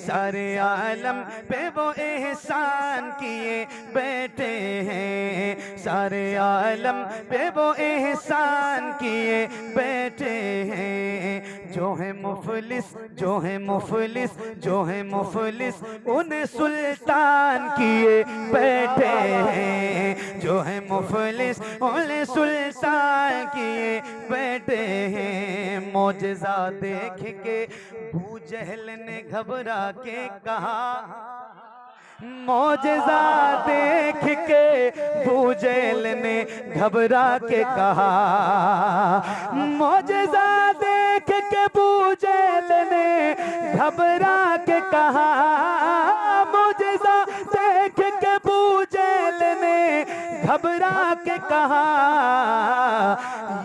सारे आलम पे वो एहसान किए बैठे हैं, सारे आलम पे वो एहसान किए बैठे हैं। जो है मुफलिस, जो है मुफलिस, जो है मुफलिस, उन्हें सुल्तान किए बैठे हैं। जो है मुफलिस उन्हें सुल्तान किए बैठे हैं। मौजज़ा देख के अबू जहल ने घबरा के कहा, मौजज़ा देख के अबू जहल ने घबरा के कहा, मौजज़ा देख के अबू जहल ने घबरा के कहा, मौजज़ा देख के अबू जहल ने घबरा के कहा,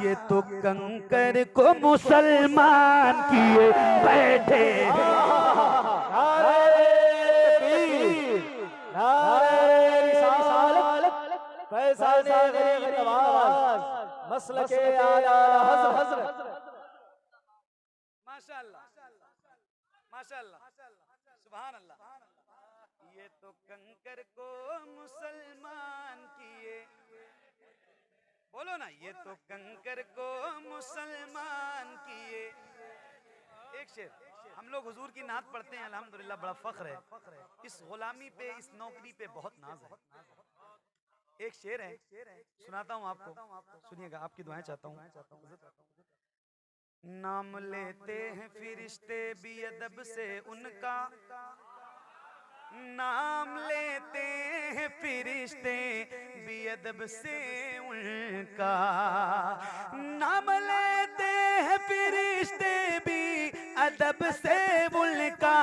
ये तो कंकर को मुसलमान किए बैठे हैं। माशाअल्लाह, माशाअल्लाह, सुभान अल्लाह। ये तो कंकर को मुसलमान किए, बोलो ना, ये तो कंकर को मुसलमान किए। एक शेर हम लोग हुजूर की नात पढ़ते हैं, अल्हम्दुलिल्लाह बड़ा फख्र है। इस गुलामी पे, इस नौकरी पे बहुत नाज है। एक शेर है, सुनाता हूँ आपको, सुनिएगा, आपकी दुआएं चाहता हूँ। नाम लेते हैं फिरिश्ते भी अदब से उनका, नाम लेते हैं फिरिश्ते भी अदब से उनका, नाम लेते हैं फिरिश्ते भी अदब से उनका,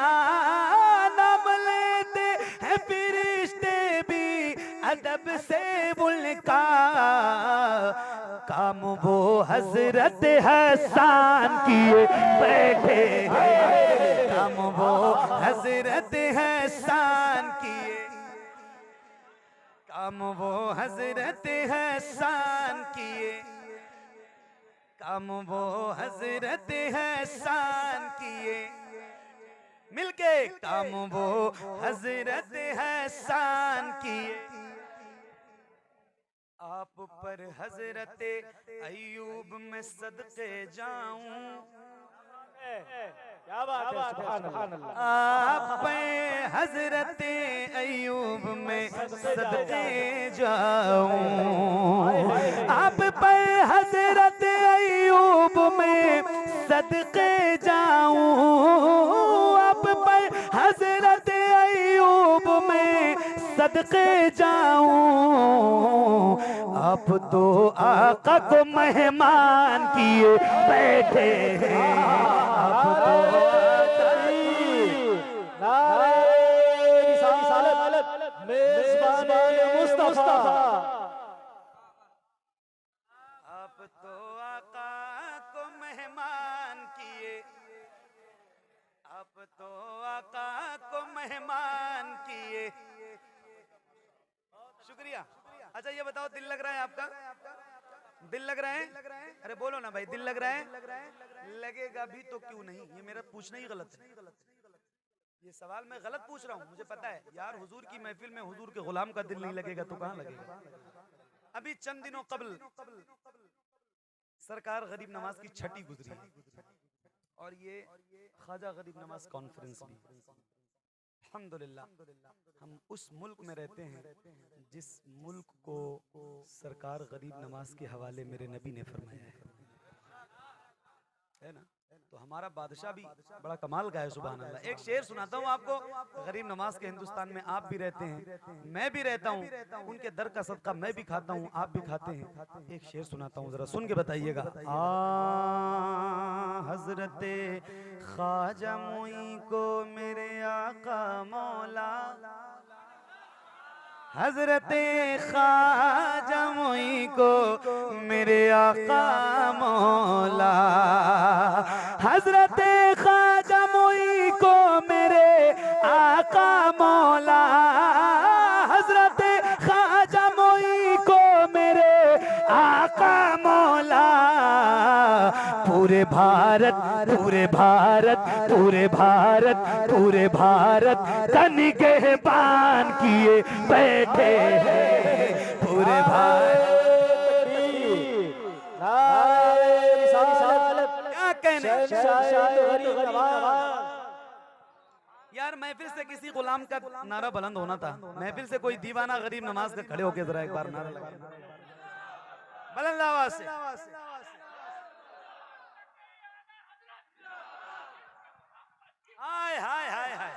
नाम लेते हैं फिरिश्ते भी अदब से उनका। काम वो हजरत हसन किए बैठे हैं, काम वो हजरत हसन किए, काम वो हजरत हसन किए, काम वो हजरत हसन किए, मिलके काम वो हजरत हसन किए। आप पर हजरत अयूब में सदके जाऊं, क्या बात है, सुभान अल्लाह। आप पे हजरत अयूब में सदके जाऊं, आप पे हजरत अयूब में सदके जाऊं, आप पे हजरत अयूब में सदके जाऊं। आप तो आका को मेहमान किए बैठे हैं, आप तो आप तो आका को मेहमान किए, आप तो आका को मेहमान किए। शुक्रिया। अच्छा ये बताओ, दिल लग रहा है आपका? दिल लग रहा है? अरे बोलो ना भाई, दिल लग रहा है? लगेगा भी तो क्यों नहीं, ये मेरा पूछना ही गलत है। ये सवाल मैं गलत पूछ रहा हूँ, मुझे पता है यार, हुजूर की महफिल में हुजूर के गुलाम का दिल नहीं लगेगा तो कहाँ लगेगा। अभी चंद दिनों कबल सरकार गरीब नवाज की छठी गुजरी और ये ख्वाजा गरीब नवाज कॉन्फ्रेंस भी। अल्हम्दुलिल्लाह हम उस मुल्क में रहते हैं जिस मुल्क को सरकार गरीब नवाज के हवाले मेरे नबी ने फरमाया है ना। तो हमारा बादशाह भी बड़ा कमाल का है, सुभान अल्लाह। एक शेर सुनाता हूँ आपको, गरीब नवाज के हिंदुस्तान में आप भी रहते हैं, मैं भी रहता हूँ, उनके दर का सदका मैं भी खाता हूँ, आप भी खाते हैं। एक शेर सुनाता हूँ, जरा सुन के बताइएगा। हजरते ख्वाजा मुई को मेरे आका मौला, हजरते ख्वाजा मुई को मेरे आका मौला, हजरते ख्वाजा मुई को मेरे आका मौला, हजरते ख्वाजा मुई को मेरे आका मौला, पूरे भारत पूरे भारत पूरे भारत पूरे भारत का निगहबान किए बैठे हैं पूरे भारत। क्या कहने यार, महफिल से किसी गुलाम का नारा बुलंद होना था। महफिल से कोई दीवाना गरीब नमाज के खड़े होके जरा एक बार नारा लगा बुलंद आवाज से। हाय हाय हाय हाय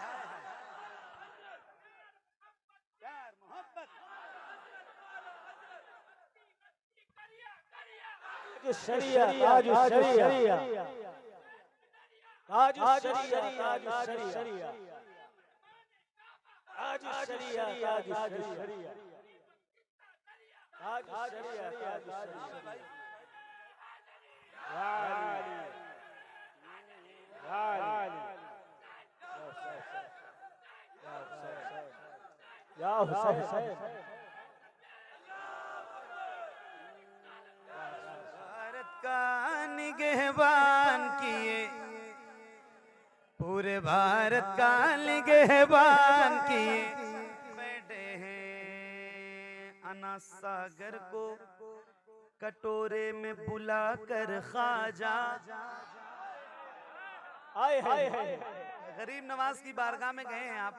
प्यार मोहब्बत शरिया ताज शरिया ताज शरिया ताज शरिया ताज शरिया ताज शरिया ताज शरिया ताज शरिया या हुसैन भारत का निगहबान किए पूरे भारत का निगहबान किए बैठे हैं। अना सागर को कटोरे में बुलाकर ख्वाजा हाय हाय गरीब नवाज की बारगाह में गए हैं आप,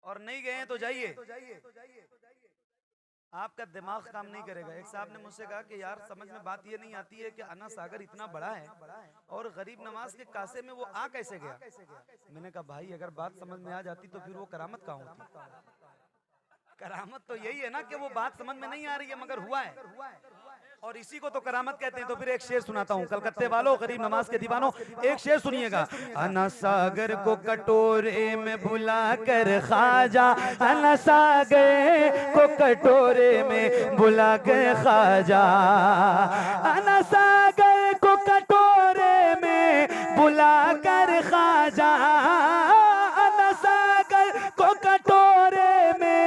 और नहीं गए हैं तो जाइए, आपका दिमाग काम नहीं करेगा। एक साहब ने मुझसे कहा कि यार समझ में बात ये नहीं आती है कि अना सागर इतना बड़ा है और गरीब नवाज के कासे में वो आ कैसे गया। मैंने कहा भाई अगर बात समझ में आ जाती तो फिर वो करामत कहाँ होती। करामत तो यही है ना कि वो बात समझ में नहीं आ रही है मगर हुआ है, और इसी को तो करामत कहते हैं। तो फिर एक शेर सुनाता हूँ कलकत्ते वालों, गरीब नवाज के दीवानों, एक शेर सुनिएगा। अना सागर को कटोरे में बुला कर ख्वाजा, अना सागर को कटोरे में बुला कर ख्वाजा, अना सागर को कटोरे में बुला कर ख्वाजा, अना सागर को कटोरे में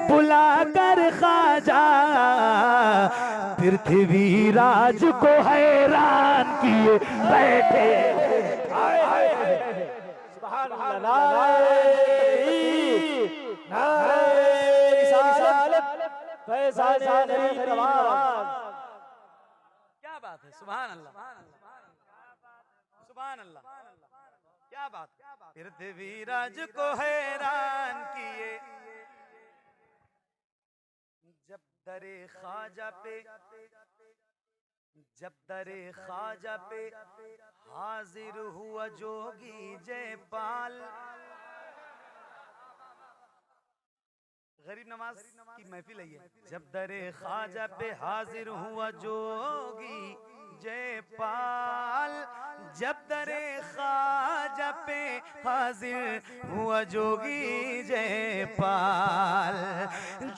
बुला कर ख्वाजा, पृथ्वी राज को हैरान किए बैठे। सुभान अल्लाह क्या बात है, सुभान अल्लाह सुभान अल्लाह, क्या बात। पृथ्वी राज को हैरान किए जब दरे ख्वाजा पे, जब दरे ख्वाजा पे हाजिर हुआ जोगी जयपाल। गरीब नवाज की महफिल है ये। जब दरे ख्वाजा पे हाजिर हुआ जोगी जयपाल, जब दरे ख्वाजा पे हाजिर हुआ जोगी जयपाल,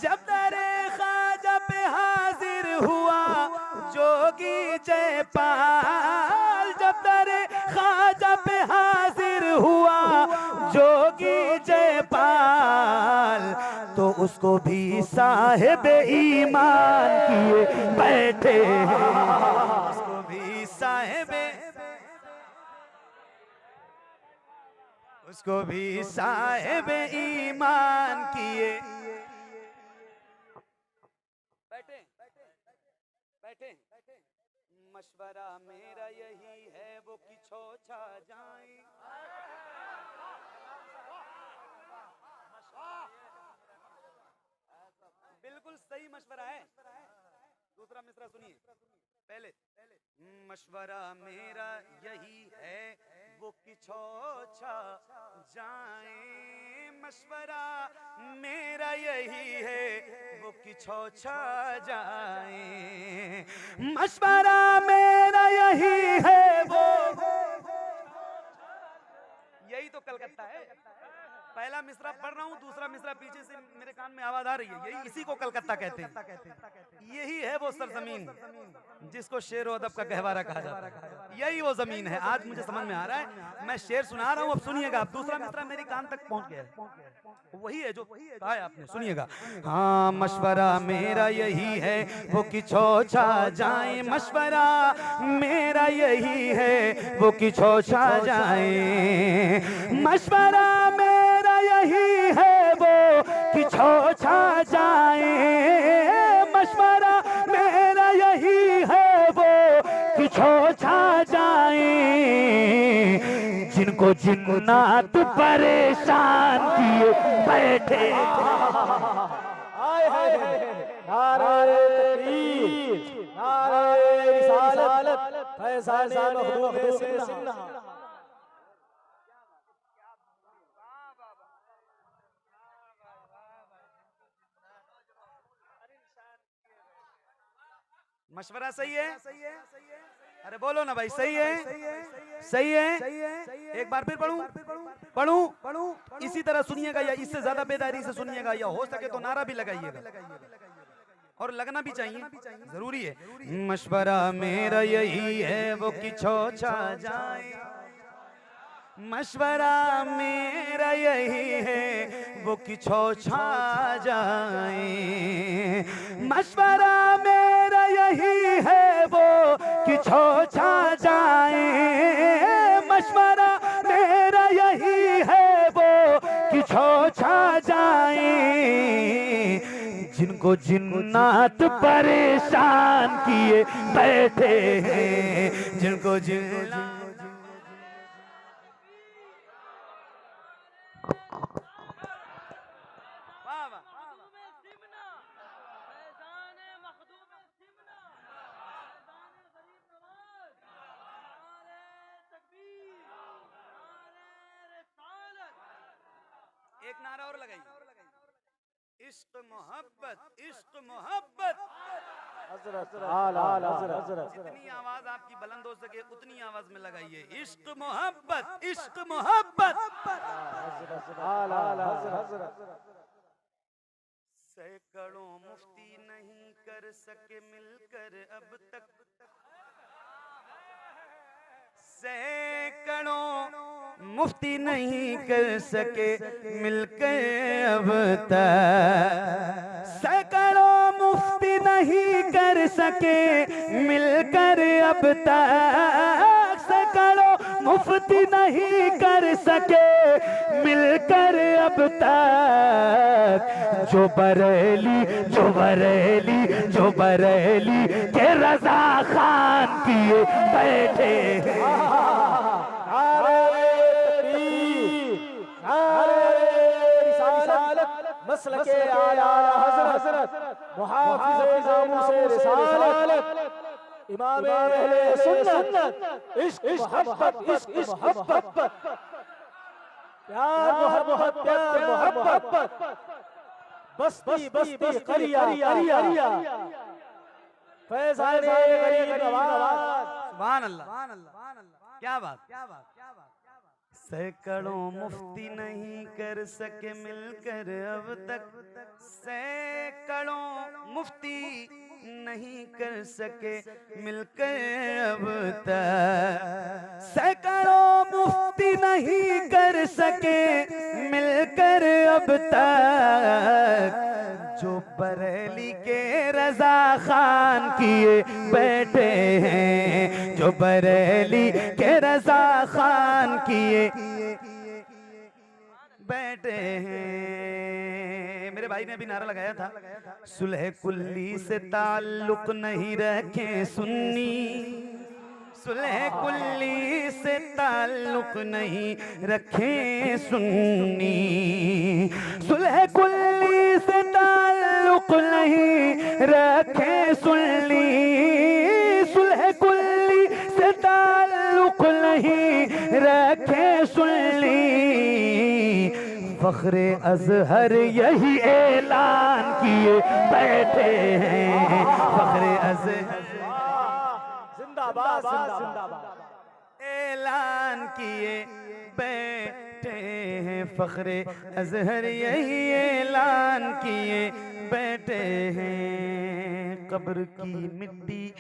जब दरे ख्वाजा पे हाजिर हुआ जोगी जयपाल, जब दरे ख्वाजा पे हाजिर हुआ जोगी जयपाल, तो उसको भी साहिब ईमान किए बैठे हैं, उसको भी साहिब, उसको भी साहिब ईमान किए बैठे बैठे। मशवरा मेरा यही है वो कि छोछा जाए, बिल्कुल सही मशवरा है। दूसरा मिसरा सुनिए पहले। मशवरा मेरा यही है वो कि छोछा जाए, मशवरा मेरा यही है वो कि छोछा जाए, मशवरा मेरा यही है वो, यही तो कलकत्ता है। पहला मिसरा पढ़ रहा हूँ, दूसरा मिसरा पीछे से मेरे कान में आवाज आ रही है। यही इसी को कलकत्ता कहते हैं। यही है वो सरजमीन जिसको शेर अदब का गहवारा कहा जाता है। यही वो जमीन है। आज मुझे समझ में आ रहा है। मैं शेर सुना रहा हूँ, अब सुनिएगा। अब दूसरा मिसरा मेरे कान तक पहुंच गया है। वही है जो कहा है आपने, सुनिएगा। हाँ, मशवरा मेरा यही है वो कि छा जाए, मशवरा मेरा यही है वो कि छा जाए, मशवरा मेरा यही है वो कि छा जाए, मशवरा मेरा यही है वो कि छा जाए, जिनको जिन्नात परेशान किए बैठे। नारे तकबीर, नारे रिसालत, फैज़ाने मखदूम से सिन्हा। मशवरा सही है? अरे बोलो ना भाई, सही है? सही है? एक बार फिर पढ़ूं? इसी तरह सुनिएगा या इससे ज्यादा बेदारी से सुनिएगा, या हो सके तो नारा भी लगाइएगा, और लगना भी चाहिए, जरूरी है। मशवरा मेरा यही है वो कि छा जाए, मशवरा मेरा यही है वो कि छा जाए, मशवरा मेरा यही है वो कि छा जाए, मशवरा मेरा यही है वो कि छा जाए, जिनको जिन्नात परेशान किए बैठे हैं, जिनको जिन्नात। एक नारा और लगाइए। इश्क मोहब्बत, इश्क मोहब्बत। जितनी आवाज आपकी बुलंद हो सके उतनी आवाज में लगाइए। इश्क मोहब्बत, इश्क मोहब्बत। सैकड़ों मुफ्ती नहीं कर सके मिलकर अब तक, सैकड़ों मुफ्ती नहीं कर सके मिलकर अब तक, सैकड़ों मुफ्ती नहीं कर सके मिलकर अब तक, सैकड़ों मुफ्ती नहीं कर सके मिलकर अब तक, जो बरेली के रजा खान किए बैठे हैं। मसलके आला हज़रत मुहाफ़िज़ नामूसे रिसालत इमाम अहले सुन्नत। इश्क मोहब्बत, इश्क मोहब्बत, प्यार मोहब्बत, बस्ती करिया फैज़ाने गरीब नवाज़। सुभान अल्लाह, क्या बात। सैकड़ों मुफ्ती नहीं कर सके मिलकर अब तक, सैकड़ों मुफ्ती नहीं कर सके मिलकर अब तक, सैकड़ों मुफ्ती नहीं कर सके मिलकर अब तक, जो बरेली के रजा खान किए बैठे हैं, जो बरेली के रजा खान किए बैठे हैं। मेरे भाई ने भी नारा लगाया था, सुलह कुल्ली से ताल्लुक नहीं रखे सुन्नी, सुलह कुल्ली से ताल्लुक नहीं रखे सुन्नी, सुलह कुल्ली से ताल्लुक नहीं रखे सुन्नी, सुलह कुल्ली से ताल्लुक नहीं रखे सुन्नी, फख्रे अज़हर यही ऐलान किए बैठे हैं, फख्रे अज़हर जिंदाबाद, ऐलान किए बैठे हैं, फख्रे अजहर यही ऐलान किए बैठे हैं। कब्र की मिट्टी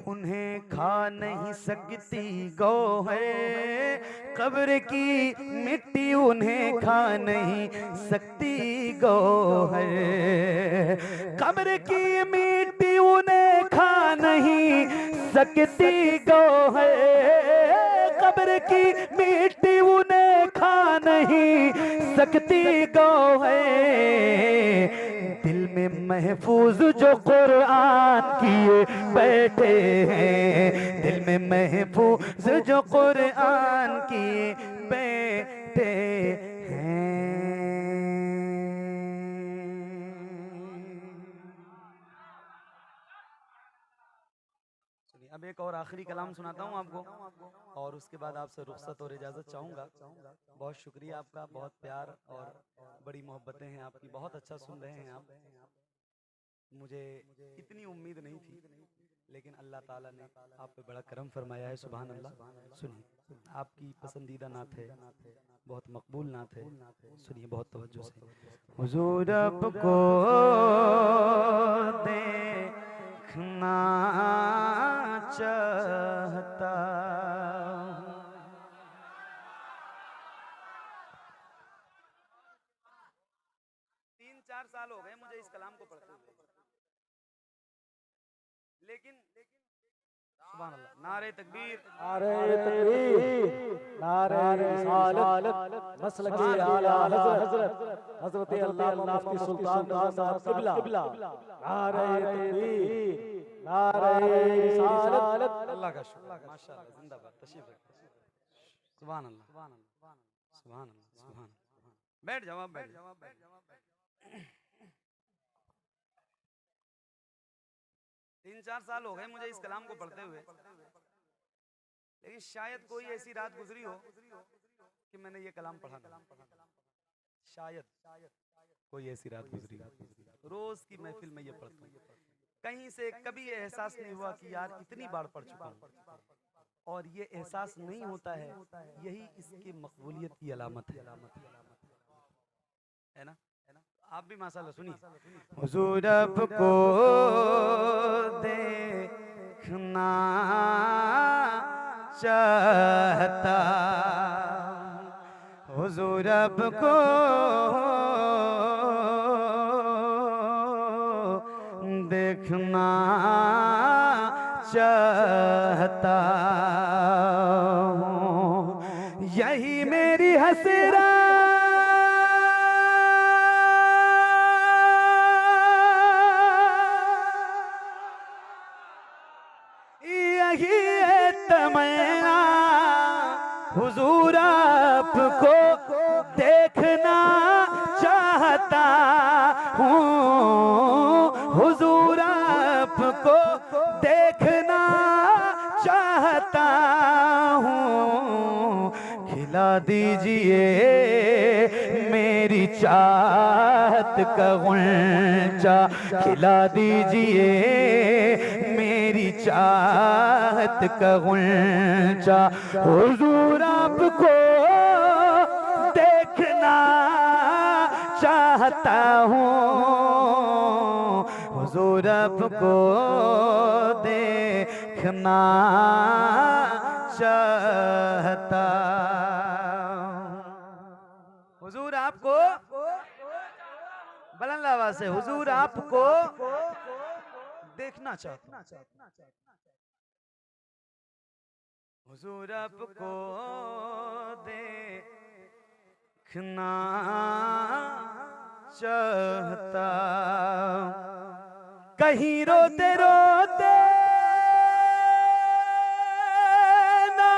उन्हें खा नहीं सकती गौहर, कब्र की मिट्टी उन्हें खा नहीं सकती गौहर, कब्र की मिट्टी उन्हें खा नहीं सकती गौहर, कब्र की मिट्टी उन्हें खा नहीं सकती गौहर। दिल में महफूज जो कुरान किए बैठे हैं, दिल में महफूज जो कुरान किए बैठे हैं। अब एक और आखिरी कलाम सुनाता हूँ आपको और उसके बाद आपसे रुखसत और इजाज़त चाहूँगा। बहुत शुक्रिया आपका, बहुत प्यार और बड़ी मोहब्बतें हैं आपकी, बहुत अच्छा सुन रहे हैं आप। मुझे इतनी उम्मीद नहीं थी, लेकिन अल्लाह ताला ने आप पे बड़ा करम फरमाया है। सुभान अल्लाह। सुनिए, आपकी पसंदीदा नात है, बहुत मकबूल नात है, सुनिए बहुत तवज्जो से। हुजूर आपको देखना चाहता हूं। 3-4 साल हो गए मुझे इस कलाम को पढ़ते हुए, लेकिन सुभान अल्लाह, नारे तकबीर, नारे तकबीर, नारे रिसालत, मसलके आला हजरत हजरत अल्लामा मुफ्ती सुल्तान साहब क़िबला। नारे तकबीर, नारे रिसालत। अल्लाह का शुक्र, माशाअल्लाह, जिंदाबाद, तशरीफ रखिए। सुभान अल्लाह, सुभान अल्लाह, सुभान अल्लाह। बैठ जाओ, आप बैठ जाओ। 3-4 साल हो गए मुझे इस कलाम को पढ़ते हुए, लेकिन शायद कोई ऐसी रात गुजरी हो कि मैंने ये कलाम पढ़ा ना। शायद कोई ऐसी रात गुजरी हो। रोज की महफिल में ये पढ़ता हूँ, कहीं से कभी ये एहसास नहीं हुआ कि यार इतनी बार पढ़ चुका हूँ, और ये एहसास नहीं होता है, यही इसकी मकबूलियत की अलामत है ना। आप भी माशाअल्लाह सुनिए। हुजूर आपको देखना चाहता, हुजूर आपको देखना चाहता हूँ, यही मेरी हसरत, तमन्ना, हुजूर आपको देखना चाहता हूँ, हुजूर आपको देखना चाहता हूँ। खिला दीजिए मेरी चाहत का गुंचा, खिला दीजिए मेरी चाहत का गुंचा। हुजूर आपको देखना चाहता हूँ, हुजूर आपको देखना चाहता हूँ। हुजूर आपको, बुलंद आवाज से, हुजूर आपको देखना चाहता हूं, हुजूर आपको देखना चाहता। कहीं रोते रोते ना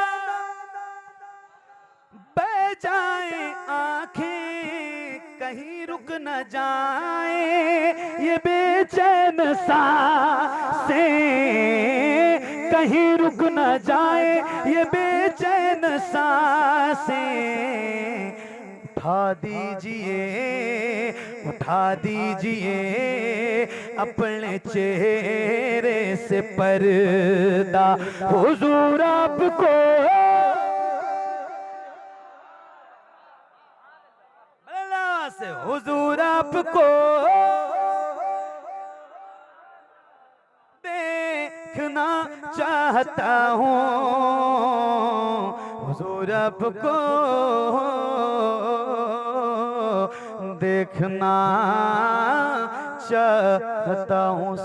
बह जाए आंखें, कहीं रुक न जाए ये बेचैन सांसें, कहीं रुक न जाए ये बेचैन सांसें। उठा दीजिए, उठा दीजिए अपने चेहरे से पर्दा, हुजूर आपको से हुजूर आपको देखना चाहता हूँ, हुजूर आपको देखना चाहता हूँ।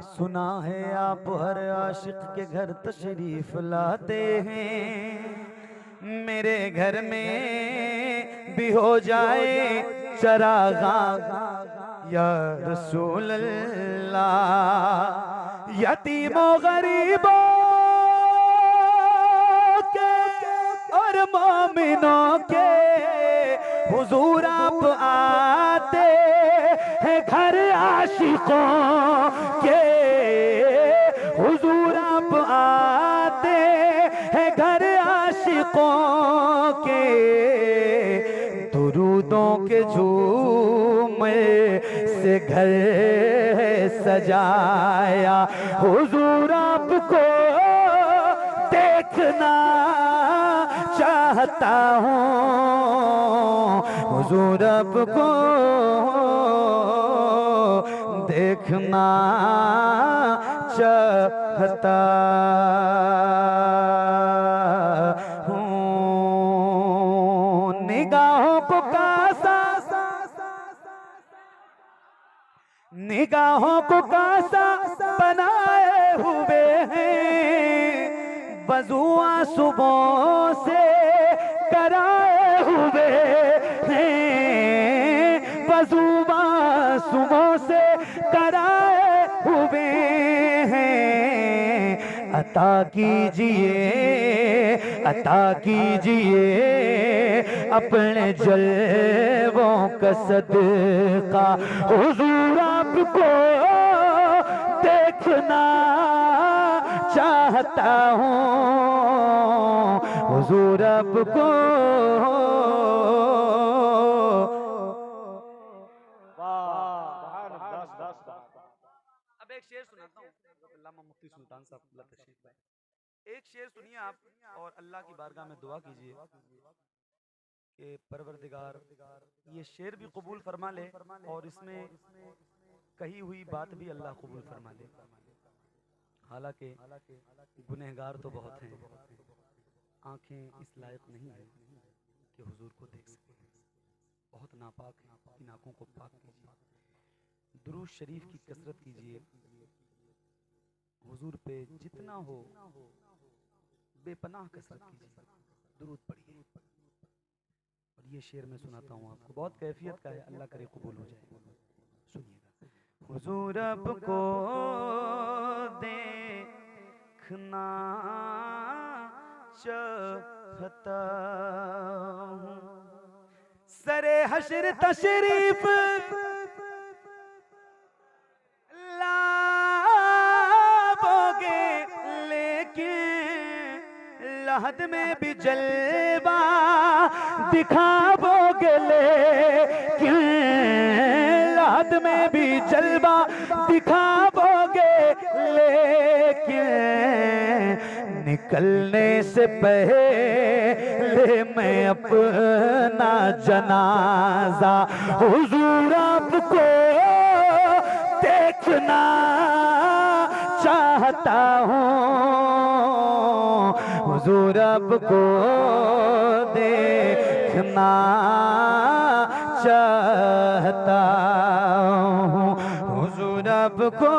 सुना है आप हर आशिक के घर तशरीफ लाते हैं, मेरे घर में भी हो जाए चरागा या रसूल अल्लाह। यतीमों गरीबों के और मोमिनों के हुजूर आप आते हैं घर आशिकों के, हुजूर आप आते हैं घर आशिकों के। दुरूदों के झूमे से घर सजाया, हुजूर आपको देखना चाहता हूँ, हुजूर आपको देखना चाहता हूँ। निगाहों को कासा, निगाहों को कासा बनाए हुए हैं, वज़ुआ सुबह से कराए हुए हैं, वज़ुआ सुबह से कराए हुए हैं। अता कीजिए, अता कीजिए अपने जलवों का सदका, हुजूर आपको देखना चाहता हूँ, हुजूर आपको। अब एक शेर सुनाता हूँ, अल्लामा मुफ्ती सुल्तान साहब तशरीफ लाए। एक शेर सुनिए आप और अल्लाह की बारगाह में दुआ कीजिए कि परवरदिगार ये शेर भी कबूल फरमा ले और इसमें कही हुई बात भी अल्लाह कबूल फरमा ले। हालांकि गुनहगार तो बहुत हैं, आंखें इस लायक नहीं है कि हुजूर को देख सके, बहुत नापाक हैं, इन आंखों को पाक कीजिए। दुरूद शरीफ की कसरत कीजिए, हुजूर पे जितना हो बेपनाह कसरत कीजिए, दुरूद पढ़िए। और ये शेर मैं सुनाता हूँ आपको, बहुत कैफियत का है, अल्लाह करे कबूल हो जाए। सुनिएगा। हुजूर आपको देखना चाहता हूँ, सरे हश्र तशरीफ लाओगे लेकिन लहद में भी जलवा दिखाओगे, लेकिन लहद में भी जलवा दिखाओगे, लेकिन निकलने से पहले मैं अपना जनाजा हुजूर आपको देखना चाहता हूँ, हुजूर आपको देखना चाहता हूँ, हुजूर आपको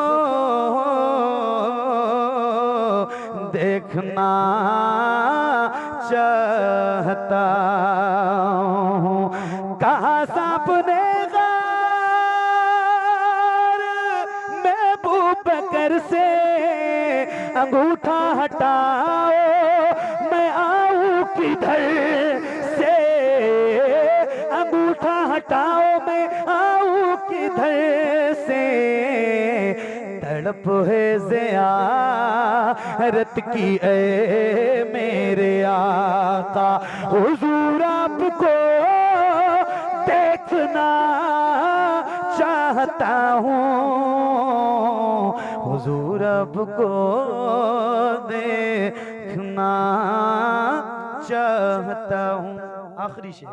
देखना चाहता हूँ। कहा सांप ने बकर से अंगूठा हटाओ, मैं आऊं किधर से, अंगूठा हटाओ मैं आऊं किधर से। तड़प है ज़ियारत की ऐ मेरे आका, हुजूर आपको देखना चाहता हूँ, हुजूर आपको देखना चाहता हूँ। आखिरी शेर,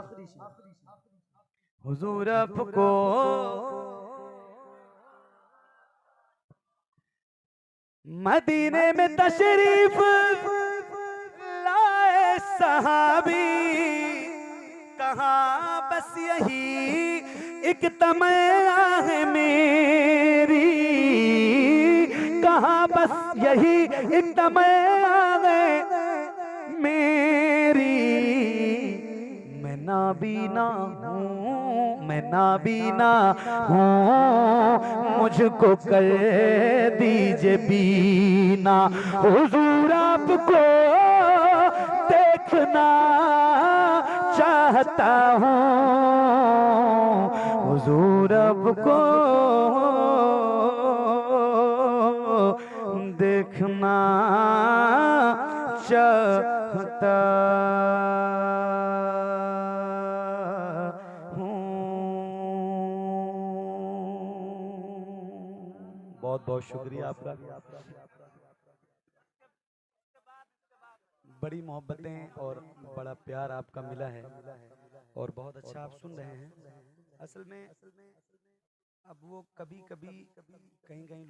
हुजूर आपको मदीने में तशरीफ लाए सहाबी, कहा बस यही एक तमन्ना है मेरी, कहा बस यही एक तमन्ना है मेरी। मैं नाबीना हूँ, मैं नाबीना हूँ, मुझको कर दीजिए बीना। हुजूर आपको देखना चाहता हूँ, हुजूर आपको देखना चाहता बहुत बहुत शुक्रिया आपका। बड़ी मोहब्बतें और बड़ा प्यार आपका मिला है और बहुत अच्छा आप सुन रहे हैं। असल में अब वो कभी कभी कहीं कहीं